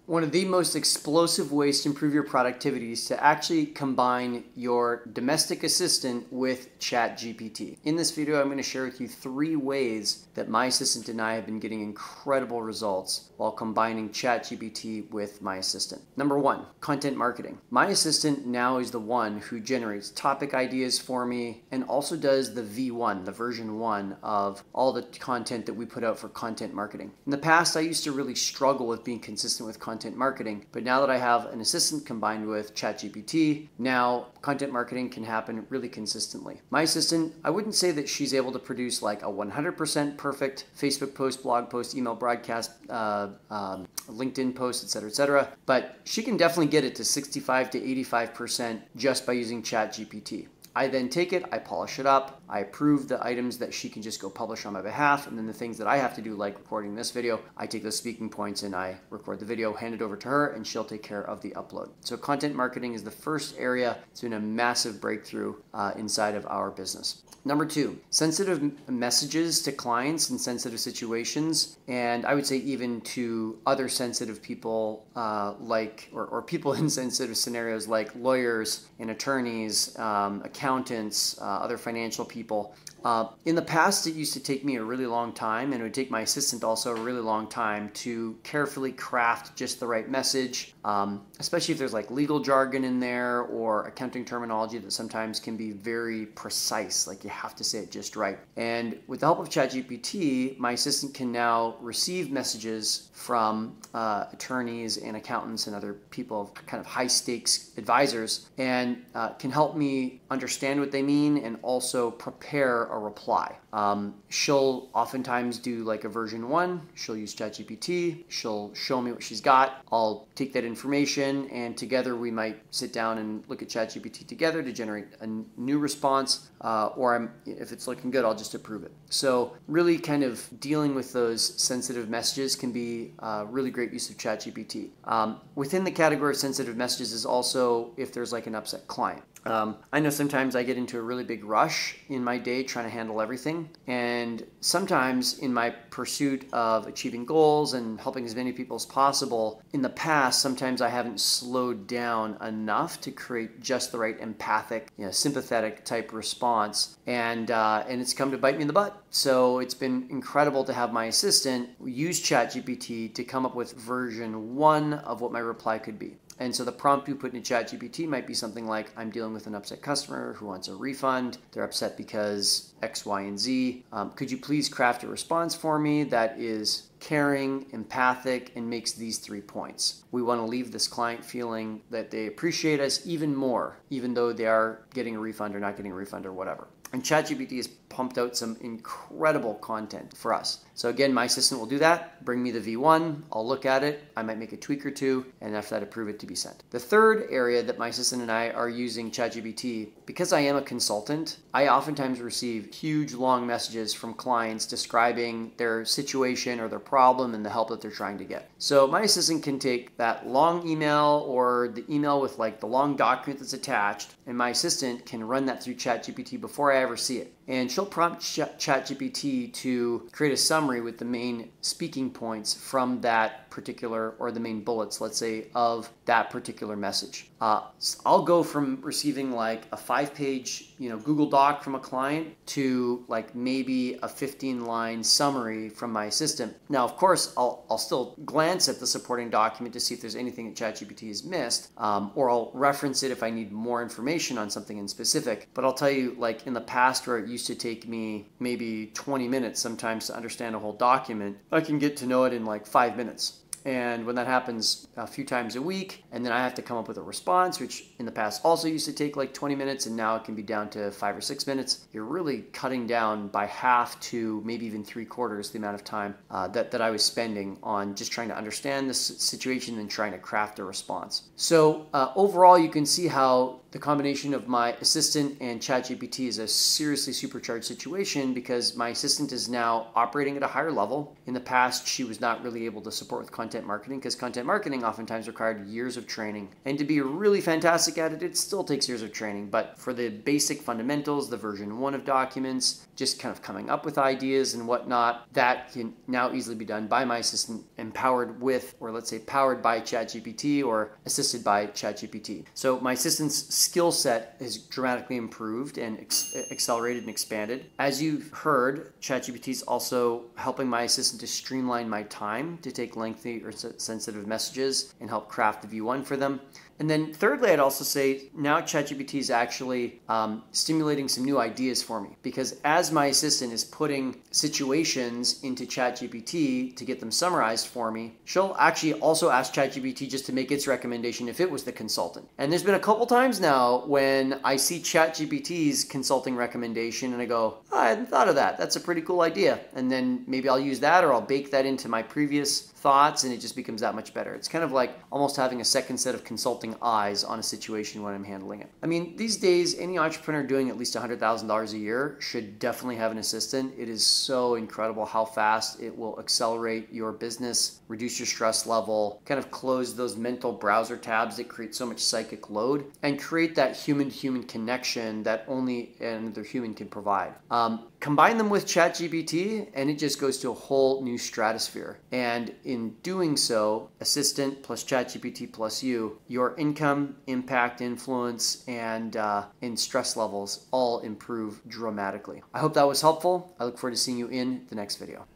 One of the most explosive ways to improve your productivity is to actually combine your domestic assistant with Chat GPT. In this video, I'm going to share with you 3 ways that my assistant and I have been getting incredible results while combining Chat GPT with my assistant. Number 1, content marketing. My assistant now is the one who generates topic ideas for me and also does the V1, the version 1 of all the content that we put out for content marketing. In the past, I used to really struggle with being consistent with content marketing, but now that I have an assistant combined with ChatGPT, now content marketing can happen really consistently. My assistant, I wouldn't say that she's able to produce like a 100% perfect Facebook post, blog post, email broadcast, LinkedIn post, etc., but she can definitely get it to 65 to 85% just by using ChatGPT. I then take it, I polish it up, I approve the items that she can just go publish on my behalf, and then the things that I have to do, like recording this video, I take those speaking points and I record the video, hand it over to her, and she'll take care of the upload. So content marketing is the first area. It's been a massive breakthrough inside of our business. Number 2, sensitive messages to clients in sensitive situations, and I would say even to other sensitive people or people in sensitive scenarios like lawyers and attorneys, accountants, other financial people. In the past, it used to take me a really long time, and it would take my assistant also a really long time to carefully craft just the right message, especially if there's like legal jargon in there or accounting terminology that sometimes can be very precise, like you have to say it just right. And with the help of ChatGPT, my assistant can now receive messages from attorneys and accountants and other people, kind of high stakes advisors, and can help me understand what they mean and also prepare a reply. She'll oftentimes do like a version 1. She'll use ChatGPT. She'll show me what she's got. I'll take that information, and together we might sit down and look at ChatGPT together to generate a new response, or if it's looking good, I'll just approve it. So really kind of dealing with those sensitive messages can be a really great use of ChatGPT. Within the category of sensitive messages is also if there's like an upset client. I know sometimes I get into a really big rush in my day trying to handle everything, and sometimes in my pursuit of achieving goals and helping as many people as possible, in the past, sometimes I haven't slowed down enough to create just the right empathic, sympathetic type response, and it's come to bite me in the butt. So it's been incredible to have my assistant use ChatGPT to come up with version 1 of what my reply could be. And so the prompt we put into ChatGPT might be something like, I'm dealing with an upset customer who wants a refund. They're upset because X, Y, and Z. Could you please craft a response for me that is caring, empathic, and makes these 3 points? We want to leave this client feeling that they appreciate us even more, even though they are getting a refund or not getting a refund or whatever. And ChatGPT has pumped out some incredible content for us. So again, my assistant will do that, bring me the V1, I'll look at it, I might make a tweak or 2, and after that approve it to be sent. The third area that my assistant and I are using ChatGPT, because I am a consultant, I oftentimes receive huge long messages from clients describing their situation or their problem and the help that they're trying to get. So my assistant can take that long email or the email with like the long document that's attached, and my assistant can run that through ChatGPT before I ever see it. And she'll prompt ChatGPT to create a summary with the main speaking points from that particular, or the main bullets, let's say, of that particular message. I'll go from receiving like a 5-page, Google Doc from a client to like maybe a 15-line summary from my assistant. Now, of course, I'll still glance at the supporting document to see if there's anything that ChatGPT has missed, or I'll reference it if I need more information on something in specific. But I'll tell you, like in the past where it used to take me maybe 20 minutes sometimes to understand a whole document, I can get to know it in like 5 minutes. And when that happens a few times a week, and then I have to come up with a response, which in the past also used to take like 20 minutes, and now it can be down to 5 or 6 minutes, you're really cutting down by half to maybe even 3/4 the amount of time that I was spending on just trying to understand the situation and trying to craft a response. So overall, you can see how the combination of my assistant and ChatGPT is a seriously supercharged situation because my assistant is now operating at a higher level. In the past, she was not really able to support with content marketing because content marketing oftentimes required years of training. And to be really fantastic at it, it still takes years of training. But for the basic fundamentals, the version 1 of documents, just kind of coming up with ideas and whatnot, that can now easily be done by my assistant, empowered with, or let's say powered by ChatGPT or assisted by ChatGPT. So my assistant's skill set has dramatically improved and accelerated and expanded. As you've heard, ChatGPT is also helping my assistant to streamline my time to take lengthy or sensitive messages and help craft the V1 for them. And then thirdly, I'd also say now ChatGPT is actually stimulating some new ideas for me, because as my assistant is putting situations into ChatGPT to get them summarized for me, she'll actually also ask ChatGPT just to make its recommendation if it was the consultant. And there's been a couple times now when I see ChatGPT's consulting recommendation and I go, oh, I hadn't thought of that. That's a pretty cool idea. And then maybe I'll use that, or I'll bake that into my previous thoughts, and it just becomes that much better. It's kind of like almost having a second set of consulting eyes on a situation when I'm handling it. I mean, these days, any entrepreneur doing at least $100,000 a year should definitely have an assistant. It is so incredible how fast it will accelerate your business, reduce your stress level, kind of close those mental browser tabs that create so much psychic load, and create that human-to-human connection that only another human can provide. Combine them with ChatGPT, and it just goes to a whole new stratosphere. And in doing so, assistant plus ChatGPT plus you, your income, impact, influence, and stress levels all improve dramatically. I hope that was helpful. I look forward to seeing you in the next video.